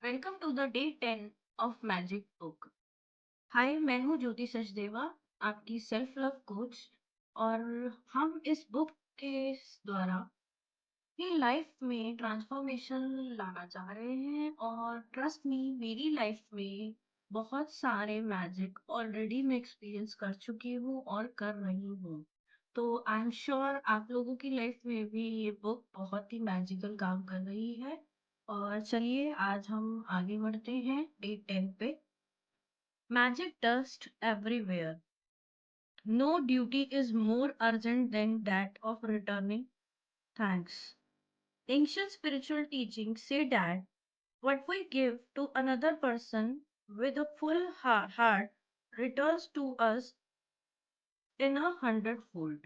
Welcome to the day 10 of magic book. Hi, मैं हूँ ज्योति सचदेवा, आपकी सेल्फ लव कोच। और हम इस बुक के द्वारा अपनी लाइफ में ट्रांसफॉर्मेशन लाना चाह रहे हैं। और ट्रस्ट मी, मेरी लाइफ में बहुत सारे मैजिक ऑलरेडी मैं एक्सपीरियंस कर चुकी हूँ और कर रही हूँ। तो आई एम श्योर आप लोगों की लाइफ में भी ये बुक बहुत ही मैजिकल काम कर रही है। और चलिए आज हम आगे बढ़ते हैं डे 10 पे। Magic dust everywhere, no duty is more urgent than that of returning thanks. Ancient spiritual teachings say that what we give to another person with a full heart returns to us in a hundredfold।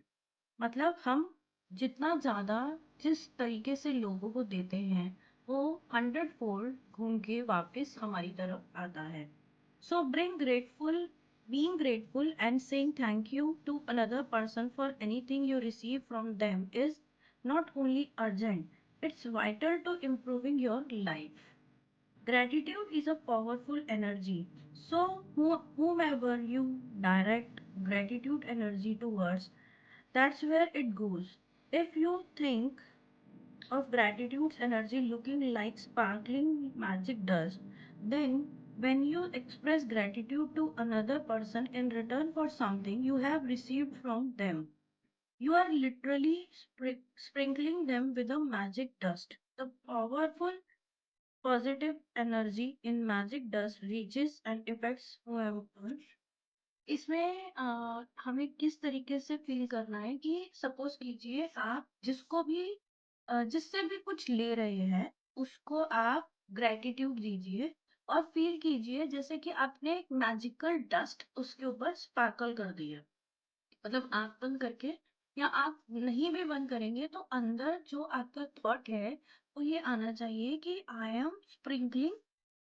मतलब हम जितना ज्यादा जिस तरीके से लोगों को देते हैं वो 100 फोल्ड घूम के वापस हमारी तरफ आता है। सो bring grateful, being grateful and saying thank you to another person for anything you receive from them is not only urgent, it's vital to improving your life. Gratitude is a powerful energy. So, whomever you direct gratitude energy towards, that's where it goes. If you think of gratitude's energy looking like sparkling magic dust, then when you express gratitude to another person in return for something you have received from them, you are literally sprinkling them with a magic dust. The powerful positive energy in magic dust reaches and affects whoever। इसमें हमें किस तरीके से feel करना है कि suppose कीजिए आप जिसको भी जिससे भी कुछ ले रहे हैं उसको आप ग्रेटिट्यूड दीजिए और फील कीजिए जैसे कि आपने एक मैजिकल डस्ट उसके ऊपर स्पार्कल कर दिया। मतलब आँख बंद करके या आप नहीं भी बंद करेंगे तो अंदर जो आपका थॉट है वो ये आना चाहिए कि आई एम स्प्रिंकलिंग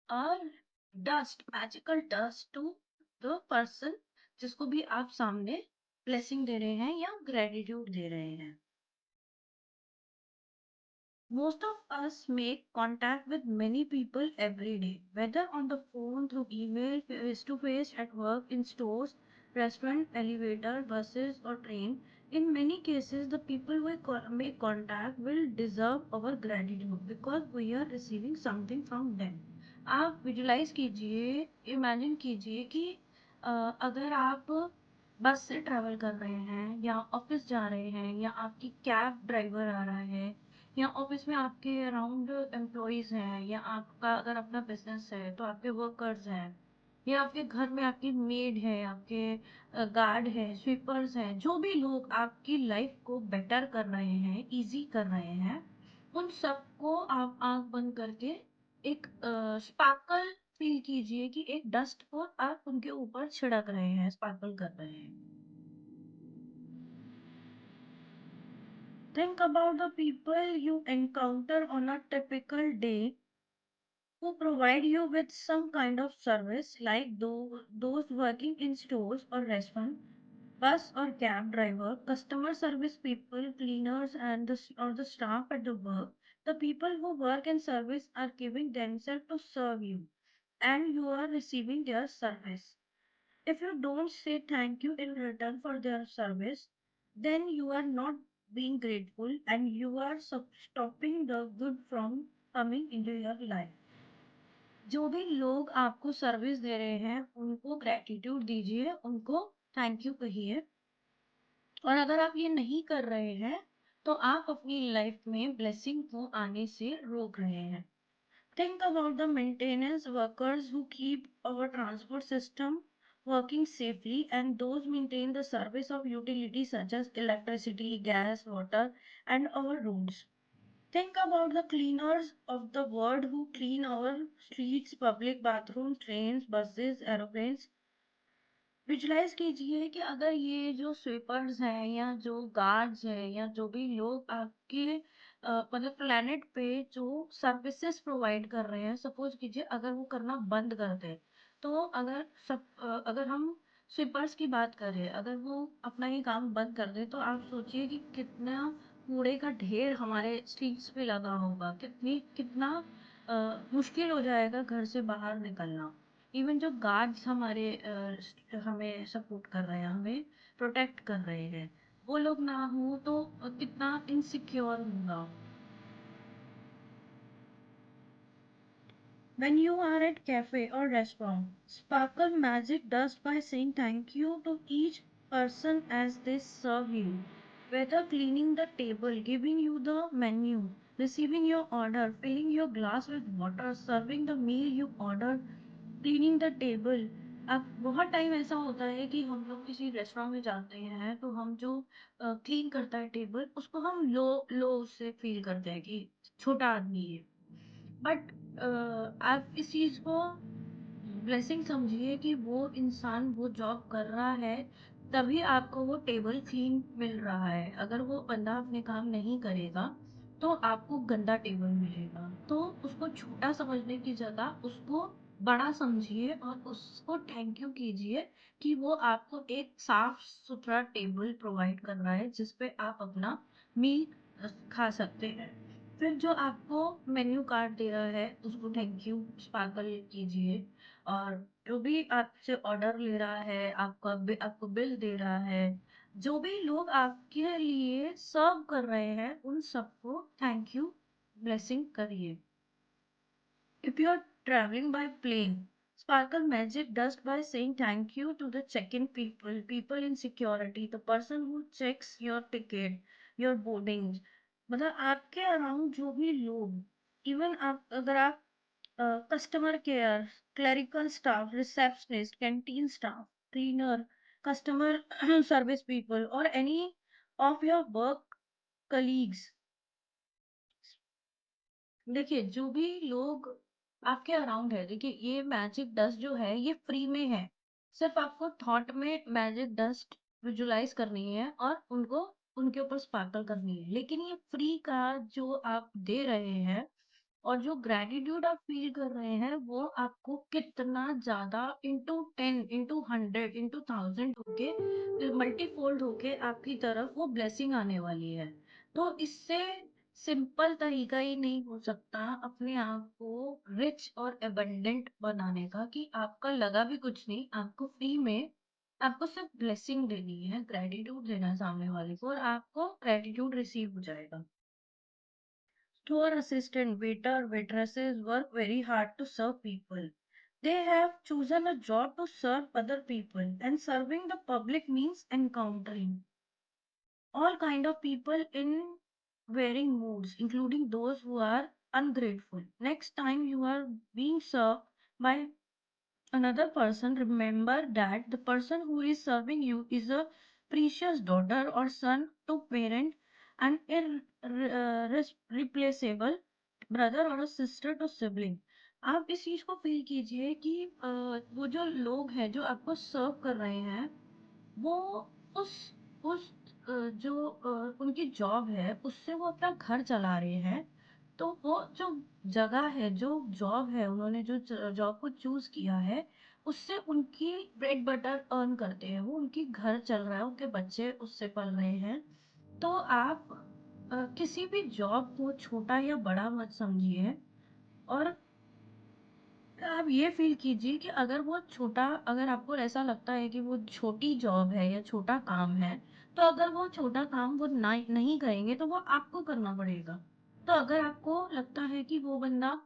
और dust, magical dust to the person जिसको भी आप सामने ब्लेसिंग दे रहे हैं या ग्रेटिट्यूड दे रहे हैं। Most of us make contact with many people every day, whether on the phone, through email, face to face, at work, in stores, restaurant, elevator, buses, or train. In many cases, the people we make contact will deserve our gratitude because we are receiving something from them. आप visualise कीजिए, imagine कीजिए कि अगर आप बस से travel कर रहे हैं या ऑफिस जा रहे हैं या आपकी कैब ड्राइवर आ रहा है या ऑफिस में आपके अराउंड एम्प्लॉयज हैं या आपका अगर अपना बिजनेस है तो आपके वर्कर्स हैं या आपके घर में आपकी मेड है, आपके गार्ड है, स्वीपर्स हैं, जो भी लोग आपकी लाइफ को बेटर कर रहे हैं, इजी कर रहे हैं, उन सबको आप आंख बंद करके एक स्पार्कल फील कीजिए कि एक डस्ट को आप उनके ऊपर छिड़क रहे हैं, स्पार्कल कर रहे हैं। Think about the people you encounter on a typical day who provide you with some kind of service, like those working in stores or restaurants, bus or cab driver, customer service people, cleaners, and or the staff at the work. The people who work in service are giving themselves to serve you, and you are receiving their service. If you don't say thank you in return for their service, then you are not being grateful and you are stopping the good from coming into your life। जो भी लोग आपको service दे रहे हैं उनको gratitude दीजिए, उनको thank you कहिए। और अगर आप ये नहीं कर रहे हैं तो आप अपनी लाइफ में ब्लेसिंग को आने से रोक रहे हैं। Think about the maintenance workers who keep our transport system working safely and those maintain the service of utilities such as electricity, gas, water, and our roads. Think about the cleaners of the world who clean our streets, public bathrooms, trains, buses, aeroplanes। Visualise कीजिए कि अगर ये जो sweepers हैं या जो guards हैं या जो भी लोग आपके मतलब प्लेनेट पे जो सर्विसेज प्रोवाइड कर रहे हैं, सपोज कीजिए अगर वो करना बंद कर दे तो अगर हम स्वीपर्स की बात करें, अगर वो अपना ये काम बंद कर दे तो आप सोचिए कि कितना कूड़े का ढेर हमारे स्ट्रीट्स पे लगा होगा, कितना मुश्किल हो जाएगा घर से बाहर निकलना। इवन जो गार्ड्स हमारे हमें सपोर्ट कर रहे हैं, हमें प्रोटेक्ट कर रहे हैं, वो लोग ना हो तो कितना इनसिक्योर होगा। When you are at cafe or restaurant, Sparkle Magic does by saying thank you to each person as they serve you. Whether cleaning the table, giving you the menu, receiving your order, filling your glass with water, serving the meal you ordered, cleaning the table. अब बहुत time ऐसा होता है कि हम लोग किसी restaurant में जाते हैं तो हम जो क्लीन करता है टेबल उसको हम लो लो से फील करते हैं कि छोटा आदमी है। बट आप इस चीज को ब्लेसिंग समझिए कि वो इंसान वो जॉब कर रहा है, तभी आपको वो टेबल क्लीन मिल रहा है। अगर वो बंदा अपने काम नहीं करेगा तो आपको गंदा टेबल मिलेगा। तो उसको छोटा समझने की जगह उसको बड़ा समझिए और उसको थैंक यू कीजिए कि वो आपको एक साफ सुथरा टेबल प्रोवाइड कर रहा है जिस पे आप अपना मील खा सकते हैं। फिर जो आपको मेन्यू कार्ड दे रहा है उसको थैंक यू स्पार्कल कीजिए। और जो भी आपसे ऑर्डर ले रहा है, आपको बिल दे रहा है, जो भी लोग आपके लिए सर्व कर रहे हैं उन सबको थैंक यू ब्लेसिंग करिए। If you're traveling by plane, Sparkle Magic does by saying thank you to the check-in people, people in security, the person who checks your ticket, your boarding। मतलब आपके अराउंड जो भी लोग, even आप अगर आप customer care, clerical staff, receptionist, canteen staff, cleaner, customer service people और any of your work colleagues, देखिए जो भी लोग आपके अराउंड है, देखिए ये मैजिक डस्ट जो है ये फ्री में है। सिर्फ आपको थॉट में मैजिक डस्ट विजुलाइज करनी है और उनको उनके ऊपर स्पार्कल करनी है। लेकिन ये फ्री का जो आप दे रहे हैं और जो ग्रेटिट्यूड आप फील कर रहे हैं वो आपको कितना ज्यादा इंटू 10 इंटू 100 इंटू 1000 होके मल्टीफोल्ड होके आपकी तरफ वो ब्लेसिंग आने वाली है। तो इससे सिंपल तरीका ही नहीं हो सकता अपने आप को रिच और एबंडेंट बनाने का कि आपका लगा भी कुछ नहीं, आपको फ्री में आपको सिर्फ ब्लेसिंग देनी है, ग्रेटिट्यूड देना है सामने वाले को और आपको ग्रेटिट्यूड रिसीव हो जाएगा। Store assistant, waiter, waitresses work very hard to serve people. They have chosen a job to serve other people, and serving the public means encountering all kind of people in varying moods, including those who are ungrateful. Next time you are being served by another person, remember that the person who is serving you is a precious daughter or son to parent, an irreplaceable brother or a sister to sibling। आप इस चीज को feel कीजिए कि वो जो लोग हैं जो आपको सर्व कर रहे हैं वो उस उस जो उनकी जॉब है उससे वो अपना घर चला रहे हैं। तो वो जो जगह है, जो जॉब है, उन्होंने जो जॉब को चूज किया है उससे उनकी ब्रेड बटर अर्न करते हैं, वो उनकी घर चल रहा है, उनके बच्चे उससे पल रहे हैं। तो आप किसी भी जॉब को छोटा या बड़ा मत समझिए और आप ये फील कीजिए कि अगर वो छोटा, अगर आपको ऐसा लगता है कि वो छोटी जॉब है या छोटा काम है, तो अगर वो छोटा काम वो ना नहीं करेंगे तो वो आपको करना पड़ेगा। तो अगर आपको लगता है कि वो बंदा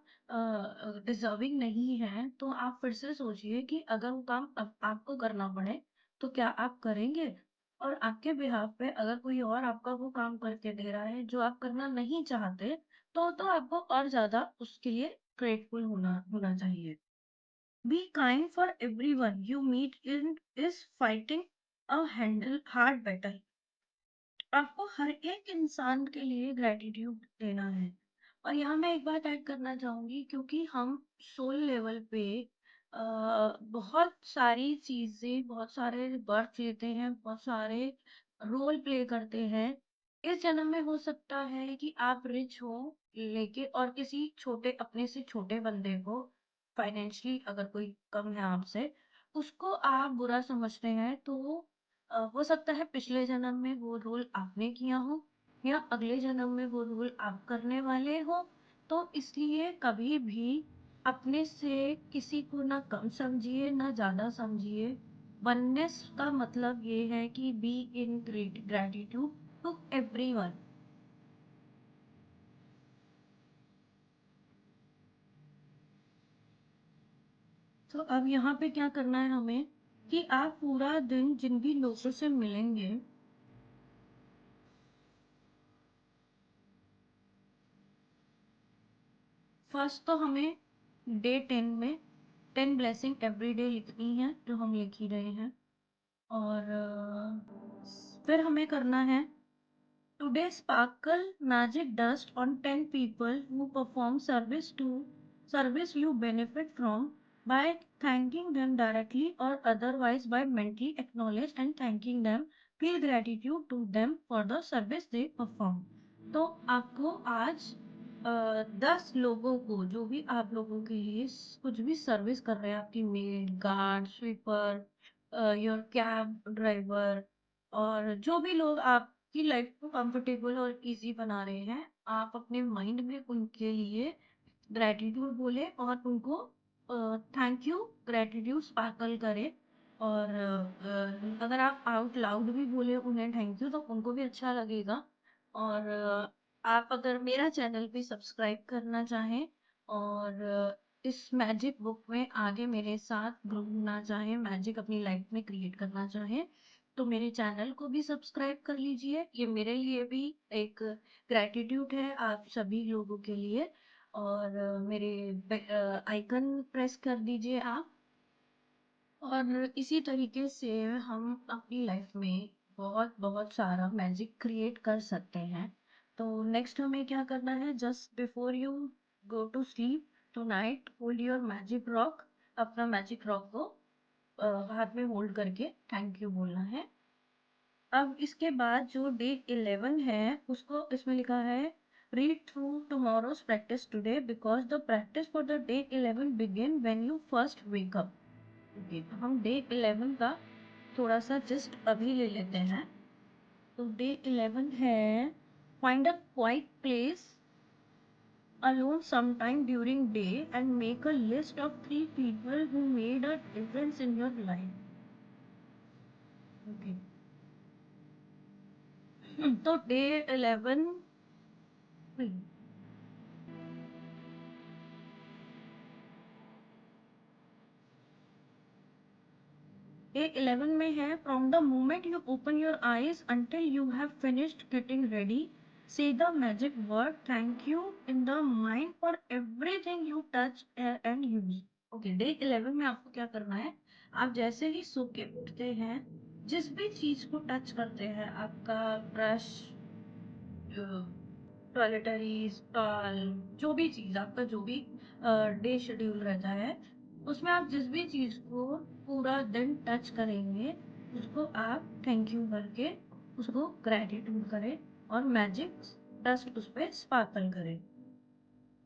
डिजर्विंग नहीं है तो आप फिर से सोचिए कि अगर वो काम अब आपको करना पड़े तो क्या आप करेंगे। और आपके बिहाफ पे अगर कोई और आपका वो काम करके दे रहा है जो आप करना नहीं चाहते, तो आपको और ज्यादा उसके लिए ग्रेटफुल होना होना चाहिए। Be kind for everyone you meet in is fighting a handle hard battle. आपको हर एक इंसान के लिए ग्रेटिट्यूड देना है। और यहाँ मैं एक बात ऐड करना चाहूंगी, क्योंकि हम सोल लेवल पे बहुत सारी चीजें, बहुत सारे बर्थ लेते हैं, बहुत सारे रोल प्ले करते हैं। इस जन्म में हो सकता है कि आप रिच हो लेके और किसी छोटे अपने से छोटे बंदे को फाइनेंशियली अगर कोई कम है आपसे, उसको आप बुरा समझते हैं। तो हो सकता है पिछले जन्म में वो रोल आपने किया हो या अगले जन्म में वो रोल आप करने वाले हो। तो इसलिए कभी भी अपने से किसी को ना कम समझिए ना ज़्यादा समझिए। वननेस का मतलब ये है कि be in great gratitude to everyone. तो अब यहाँ पे क्या करना है हमें कि आप पूरा दिन जिन भी लोगों से मिलेंगे, फर्स्ट तो हमें डे 10 में 10 ब्लेसिंग एवरी डे लिखनी है जो हम लिख ही रहे हैं। और फिर हमें करना है today sparkle magic dust on 10 people who perform service you benefit from by thanking them directly or otherwise by mentally acknowledge and thanking them. Feel gratitude to them for the service they perform. तो आपको आज 10 लोगों को जो भी आप लोगों के लिए कुछ भी सर्विस कर रहे हैं, आपकी made, guard, sweeper, your cab driver, और जो भी लोग आपकी लाइफ को कंफर्टेबल और इजी बना रहे हैं, आप अपने माइंड में उनके लिए ग्रेटिट्यूड बोले और उनको थैंक यू ग्रेटिट्यूड स्पार्कल करें। और अगर आप आउट लाउड भी बोले उन्हें थैंक यू तो उनको भी अच्छा लगेगा। और आप अगर मेरा चैनल भी सब्सक्राइब करना चाहें और इस मैजिक बुक में आगे मेरे साथ घूमना चाहें, मैजिक अपनी लाइफ में क्रिएट करना चाहें, तो मेरे चैनल को भी सब्सक्राइब कर लीजिए। ये मेरे लिए भी एक ग्रैटिट्यूड है आप सभी लोगों के लिए। और मेरे आइकन प्रेस कर दीजिए आप। और इसी तरीके से हम अपनी लाइफ में बहुत बहुत सारा मैजिक क्रिएट कर सकते हैं। तो नेक्स्ट हमें क्या करना है, just before you go to sleep tonight hold your magic rock. अपना मैजिक रॉक को हाथ में होल्ड करके थैंक यू बोलना है। अब इसके बाद जो डे 11 है उसको इसमें लिखा है read through tomorrow's practice today because the practice for the day 11 begin when you first wake up. Okay, तो हम डे 11 का थोड़ा सा जस्ट अभी ले लेते हैं। तो डे 11 है find a quite place alone sometime during day and make a list of 3 people who made a difference in your life. Okay. तो डे 11 डे 11 में है from the moment you open your eyes until you have finished getting ready say the magic word thank you in the mind for everything you touch and use. Okay, day 11 में आपको क्या करना है, आप जैसे ही सो के उठते हैं जिस भी चीज को टच करते हैं, आपका ब्रश, टॉयलेटरीज, टॉल, जो भी चीज आपका जो भी डे शेड्यूल रहता है उसमें आप जिस भी चीज को पूरा दिन टच करेंगे उसको आप थैंक यू करके उसको ग्रेटिट्यूड करें और मैजिक डस्ट उस पर स्पार्कल करें।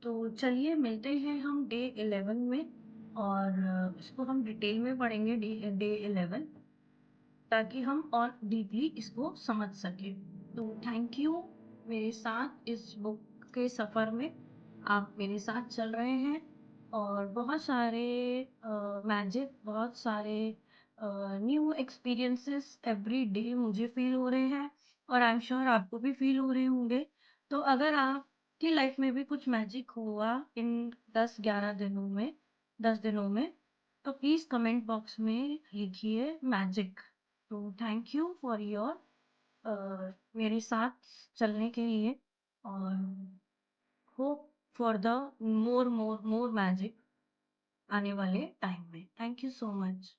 तो चलिए मिलते हैं हम डे 11 में। और इसको हम डिटेल में पढ़ेंगे डे 11 ताकि हम और डीपली इसको समझ सकें। तो थैंक यू मेरे साथ इस बुक के सफ़र में आप मेरे साथ चल रहे हैं। और बहुत सारे मैजिक, बहुत सारे न्यू एक्सपीरियंसेस एवरी डे मुझे फील हो रहे हैं और आई एम श्योर आपको भी फील हो रहे होंगे। तो अगर आपकी लाइफ में भी कुछ मैजिक हुआ इन 10-11 दिनों में 10 दिनों में, तो प्लीज़ कमेंट बॉक्स में लिखिए मैजिक। तो थैंक यू फॉर योर मेरे साथ चलने के लिए। और hope for the more more more magic आने वाले टाइम में। Thank you so much.